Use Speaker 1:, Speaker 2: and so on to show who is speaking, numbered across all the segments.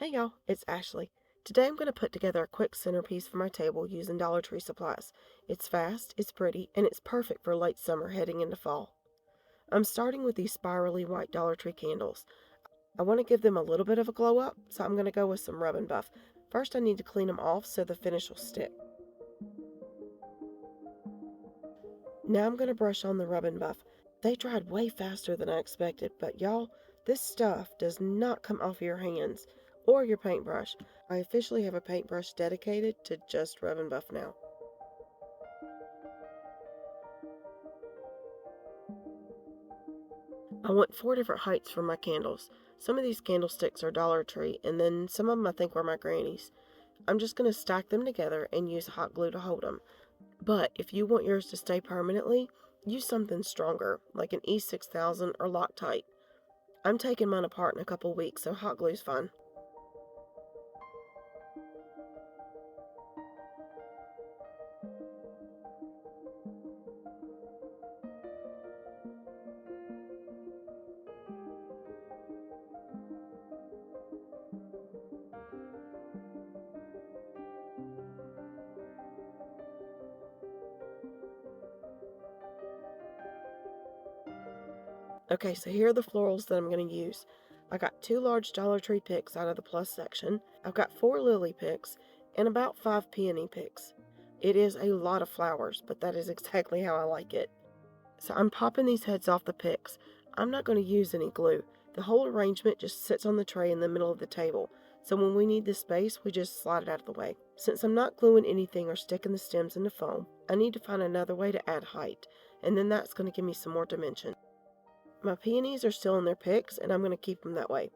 Speaker 1: Hey y'all, it's Ashley. Today I'm going to put together a quick centerpiece for my table using Dollar Tree supplies. It's fast, it's pretty, and it's perfect for late summer heading into fall. I'm starting with these spirally white Dollar Tree candles. I want to give them a little bit of a glow up, so I'm going to go with some rub and buff. First I need to clean them off so the finish will stick. Now I'm going to brush on the rub and buff. They dried way faster than I expected, but y'all, this stuff does not come off your hands or your paintbrush. I officially have a paintbrush dedicated to just rub and buff now. I want 4 different heights for my candles. Some of these candlesticks are Dollar Tree, and then some of them I think were my granny's. I'm just going to stack them together and use hot glue to hold them. But if you want yours to stay permanently, use something stronger, like an E6000 or Loctite. I'm taking mine apart in a couple weeks, so hot glue's fine. Okay, so here are the florals that I'm going to use. I got 2 large Dollar Tree picks out of the plus section. I've got 4 lily picks and about 5 peony picks. It is a lot of flowers, but that is exactly how I like it. So I'm popping these heads off the picks. I'm not going to use any glue. The whole arrangement just sits on the tray in the middle of the table. So when we need the space, we just slide it out of the way. Since I'm not gluing anything or sticking the stems into foam, I need to find another way to add height. And then that's going to give me some more dimension. My peonies are still in their picks, and I'm going to keep them that way.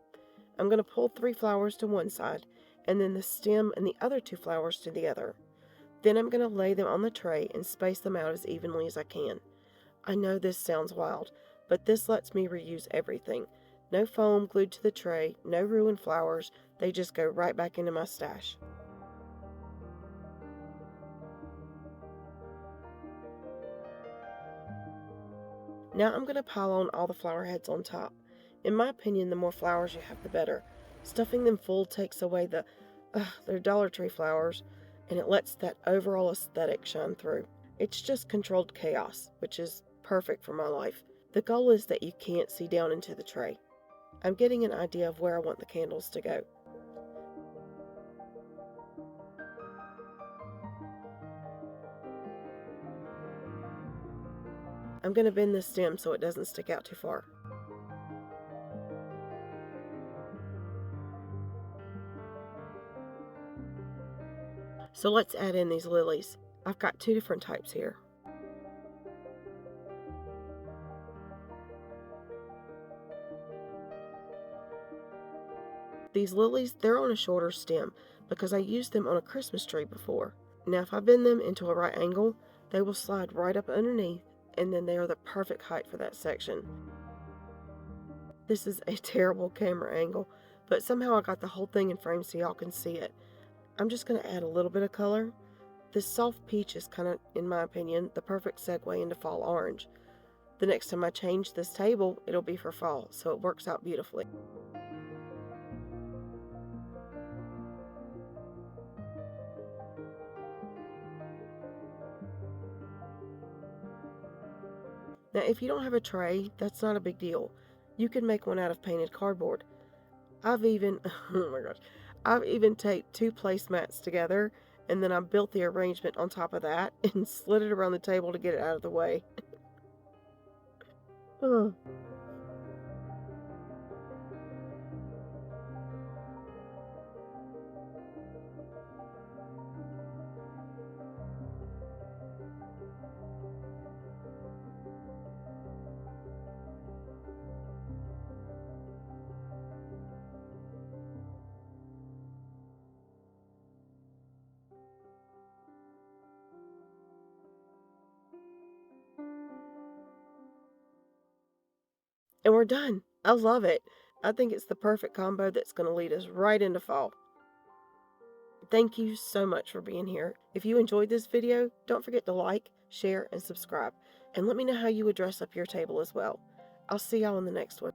Speaker 1: I'm going to pull 3 flowers to one side, and then the stem and the other 2 flowers to the other. Then I'm going to lay them on the tray and space them out as evenly as I can. I know this sounds wild, but this lets me reuse everything. No foam glued to the tray, no ruined flowers, they just go right back into my stash. Now I'm going to pile on all the flower heads on top. In my opinion, the more flowers you have, the better. Stuffing them full takes away they're Dollar Tree flowers, and it lets that overall aesthetic shine through. It's just controlled chaos, which is perfect for my life. The goal is that you can't see down into the tray. I'm getting an idea of where I want the candles to go. I'm going to bend the stem so it doesn't stick out too far. So let's add in these lilies. I've got 2 different types here. These lilies, they're on a shorter stem because I used them on a Christmas tree before. Now if I bend them into a right angle, they will slide right up underneath, and then they are the perfect height for that section. This is a terrible camera angle, but somehow I got the whole thing in frame so y'all can see it. I'm just going to add a little bit of color. This soft peach is kind of, in my opinion, the perfect segue into fall orange. The next time I change this table, it'll be for fall, so it works out beautifully. Now, if you don't have a tray, that's not a big deal. You can make one out of painted cardboard. I've even, oh my gosh, I've even taped 2 placemats together, and then I built the arrangement on top of that and slid it around the table to get it out of the way. Ugh. And we're done. I love it. I think it's the perfect combo that's going to lead us right into fall. Thank you so much for being here. If you enjoyed this video, don't forget to like, share, and subscribe. And let me know how you would dress up your table as well. I'll see y'all in the next one.